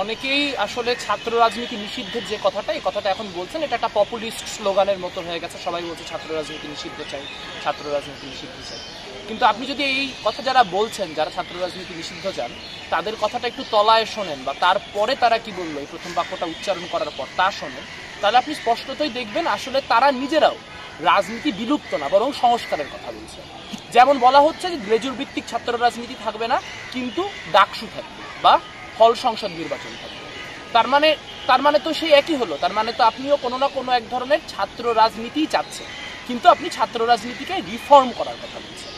অনেকেই আসলে ছাত্র রাজনীতি নিষিদ্ধের যে কথাটা, এই কথাটা এখন বলছেন, এটা একটা পপুলিস্ট স্লোগানের মতো হয়ে গেছে। সবাই বলছে ছাত্র রাজনীতি নিষিদ্ধ চাই, ছাত্র রাজনীতি নিষিদ্ধ চাই। কিন্তু আপনি যদি এই কথা যারা বলছেন, যারা ছাত্র রাজনীতি নিষিদ্ধ চান, তাদের কথাটা একটু তলায় শোনেন বা তারপরে তারা কি বললো এই প্রথম বাক্যটা উচ্চারণ করার পর তা শোনেন, তাহলে আপনি স্পষ্টতই দেখবেন আসলে তারা নিজেরাও রাজনীতি বিলুপ্ত না, বরং সংস্কারের কথা বলছে। যেমন বলা হচ্ছে যে গ্রেজুয়েট ভিত্তিক ছাত্র রাজনীতি থাকবে না, কিন্তু ডাকসু থাকবে বা হল সংসদ নির্বাচন থাকবে। তার মানে তো সেই একই হলো। তার মানে তো আপনিও কোনো না কোনো এক ধরনের ছাত্র রাজনীতিই চাচ্ছেন, কিন্তু আপনি ছাত্র রাজনীতিকে রিফর্ম করার কথা বলছেন।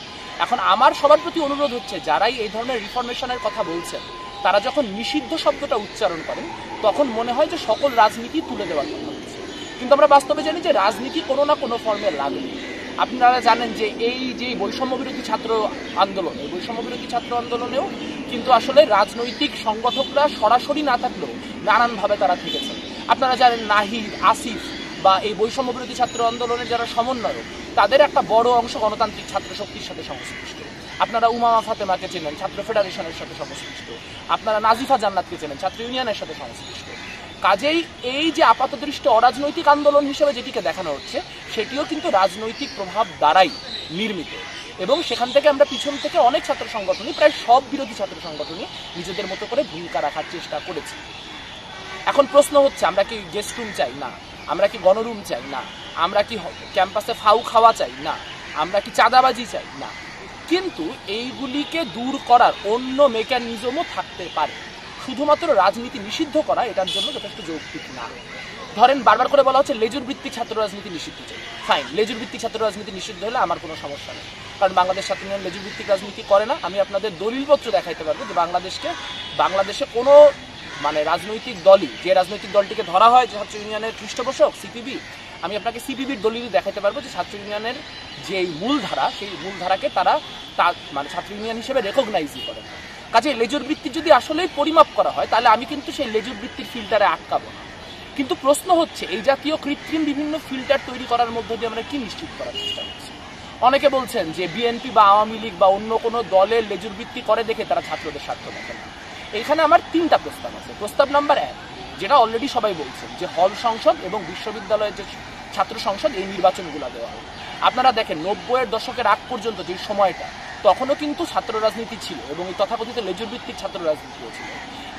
এখন আমার সবার প্রতি অনুরোধ হচ্ছে, যারাই এই ধরনের রিফরমেশনের কথা বলছেন, তারা যখন নিষিদ্ধ শব্দটা উচ্চারণ করেন তখন মনে হয় যে সকল রাজনীতি তুলে দেওয়ার কথা বলছে। কিন্তু আমরা বাস্তবে জানি যে রাজনীতি কোনো না কোনো ফর্মে লাগবে। আপনারা জানেন যে এই যে বৈষম্য বিরোধী ছাত্র আন্দোলন, এই বৈষম্য বিরোধী ছাত্র আন্দোলনেও কিন্তু আসলে রাজনৈতিক সংগঠকরা সরাসরি না থাকলেও নানানভাবে তারা থেকেছেন। আপনারা জানেন নাহিদ, আসিফ বা এই বৈষম্য বিরোধী ছাত্র আন্দোলনের যারা সমন্বয়ক, তাদের একটা বড় অংশ গণতান্ত্রিক ছাত্র শক্তির সাথে সংশ্লিষ্ট। আপনারা উমামা ফাতেমাকে চেনেন, ছাত্র ফেডারেশনের সাথে সংশ্লিষ্ট। আপনারা নাজিফা জান্নাতকে চেনেন, ছাত্র ইউনিয়নের সাথে সংশ্লিষ্ট। কাজেই এই যে আপাতদৃষ্টি অরাজনৈতিক আন্দোলন হিসেবে যেটিকে দেখানো হচ্ছে, সেটিও কিন্তু রাজনৈতিক প্রভাব দ্বারাই নির্মিত। এবং সেখান থেকে আমরা পিছন থেকে অনেক ছাত্র সংগঠনই, প্রায় সব বিরোধী ছাত্র সংগঠনই নিজেদের মতো করে ভূমিকা রাখার চেষ্টা করেছে। এখন প্রশ্ন হচ্ছে, আমরা কি গেস্ট রুম চাই? না। আমরা কি গণরুম চাই? না। আমরা কি ক্যাম্পাসে ফাউ খাওয়া চাই? না। আমরা কি চাঁদাবাজি চাই? না। কিন্তু এইগুলিকে দূর করার অন্য মেকানিজমও থাকতে পারে। শুধুমাত্র রাজনীতি নিষিদ্ধ করা এটার জন্য যথেষ্ট যৌক্তিক না। ধরেন বারবার করে বলা হচ্ছে লেজুর ভিত্তিক ছাত্র রাজনীতি নিষিদ্ধ চাই। ফাইন, লেজুর ভিত্তিক ছাত্র রাজনীতি নিষিদ্ধ হলে আমার কোনো সমস্যা নেই, কারণ বাংলাদেশ ছাত্র ইউনিয়ন লেজুর ভিত্তিক রাজনীতি করে না। আমি আপনাদের দলিলপত্র দেখাইতে পারবো যে বাংলাদেশে কোনো রাজনৈতিক দলই, যে রাজনৈতিক দলটিকে ধরা হয় যে ছাত্র ইউনিয়নের পৃষ্ঠপোষক সিপিবি, আমি আপনাকে সিপিবির দলিল দেখাতে পারবো যে ছাত্র ইউনিয়নের যে মূলধারা, সেই মূলধারাকে তারা ছাত্র ইউনিয়ন হিসেবে রেকগনাইজই করে না। কাজে লেজুর বৃত্তি যদি আসলেই পরিমাপ করা হয়, তাহলে আমি কিন্তু সেই লেজুর বৃত্তির ফিল্টারে আটকাবো না। কিন্তু প্রশ্ন হচ্ছে, এই জাতীয় কৃত্রিম বিভিন্ন ফিল্টার তৈরি করার মধ্য দিয়ে আমরা কি নিশ্চিত করার চেষ্টা করছি? অনেকে বলছেন যে বিএনপি বা আওয়ামী লীগ বা অন্য কোনো দলের লেজুর বৃত্তি করে দেখে তারা ছাত্রদের স্বার্থ দেখে না। এখানে আমার 3টা প্রস্তাব আছে। প্রস্তাব নাম্বার 1, যেটা অলরেডি সবাই বলছেন, যে হল সংসদ এবং বিশ্ববিদ্যালয়ের যে ছাত্র সংসদ, এই নির্বাচনগুলো দেওয়া হবে। আপনারা দেখেন 90-এর দশকের আগ পর্যন্ত যে সময়টা, তখনও কিন্তু ছাত্র রাজনীতি ছিল এবং এই তথাকথিত লেজুর ভিত্তিক ছাত্র রাজনীতিও ছিল।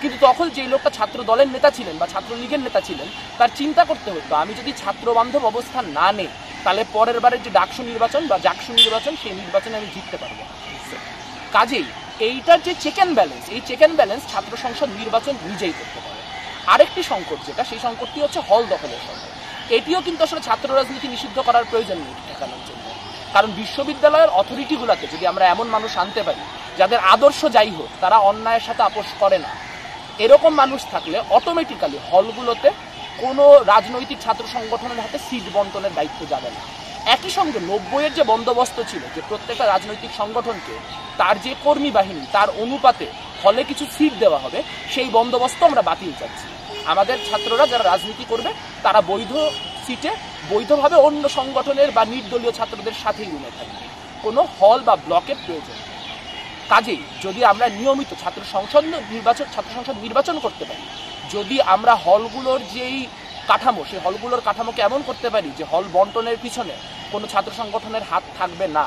কিন্তু তখন যেই লোকটা ছাত্র দলের নেতা ছিলেন বা ছাত্রলীগের নেতা ছিলেন, তার চিন্তা করতে হতো, আমি যদি ছাত্র বান্ধব অবস্থান না নেই, তাহলে পরের বারের যে ডাকসু নির্বাচন বা জাকসু নির্বাচন, সেই নির্বাচনে আমি জিততে পারবো না। কাজেই এইটার যে চেক অ্যান্ড ব্যালেন্স, এই চেক অ্যান্ড ব্যালেন্স ছাত্র সংসদ নির্বাচন নিজেই করতে পারে। আরেকটি সংকট যেটা, সেই সংকটটি হচ্ছে হল দখলের সংকট। এটিও কিন্তু আসলে ছাত্র রাজনীতি নিষিদ্ধ করার প্রয়োজন নেই ঠেকানোর জন্য। কারণ বিশ্ববিদ্যালয়ের অথরিটিগুলোতে যদি আমরা এমন মানুষ আনতে পারি যাদের আদর্শ যাই হোক, তারা অন্যায়ের সাথে আপোষ করে না, এরকম মানুষ থাকলে অটোমেটিক্যালি হলগুলোতে কোনো রাজনৈতিক ছাত্র সংগঠনের হাতে সিট বন্টনের দায়িত্ব যাবে না। একই সঙ্গে 90-এর যে বন্দোবস্ত ছিল যে প্রত্যেকটা রাজনৈতিক সংগঠনকে তার যে কর্মী বাহিনী, তার অনুপাতে হলে কিছু সিট দেওয়া হবে, সেই বন্দোবস্ত আমরা বাতিল চাচ্ছি। আমাদের ছাত্ররা যারা রাজনীতি করবে, তারা বৈধ সিটে বৈধভাবে অন্য সংগঠনের বা নির্দলীয় ছাত্রদের সাথেই রুমে থাকবে, কোনো হল বা ব্লকের প্রয়োজন। কাজেই যদি আমরা নিয়মিত ছাত্র সংসদ নির্বাচন করতে পারি, যদি আমরা হলগুলোর যেই কাঠামো, সেই হলগুলোর কাঠামোকে এমন করতে পারি যে হল বন্টনের পিছনে কোনো ছাত্র সংগঠনের হাত থাকবে না,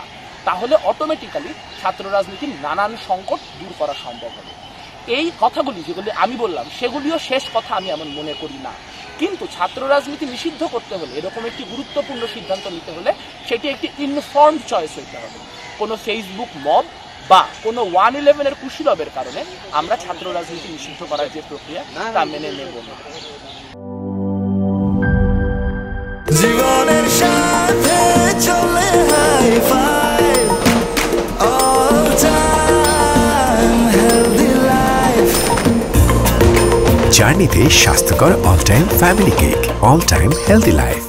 তাহলে অটোমেটিক্যালি ছাত্র রাজনীতির নানান সংকট দূর করা সম্ভব হবে। এই কথাগুলি যেগুলি আমি বললাম, সেগুলিও শেষ কথা আমি এমন মনে করি না। কিন্তু ছাত্র রাজনীতি নিষিদ্ধ করতে হলে, এরকম একটি গুরুত্বপূর্ণ সিদ্ধান্ত নিতে হলে, সেটি একটি ইনফর্মড চয়েস হইতে হবে। কোনো ফেসবুক মব বা কোনো 111-এর কুশীলবের কারণে আমরা ছাত্র রাজনীতি নিষিদ্ধ করার যে প্রক্রিয়া, তা মেনে নেব না। জীবনের সাথে চলে high five, all time healthy life. জার্নিতে স্বাস্থ্যকর all time family cake, all time healthy life.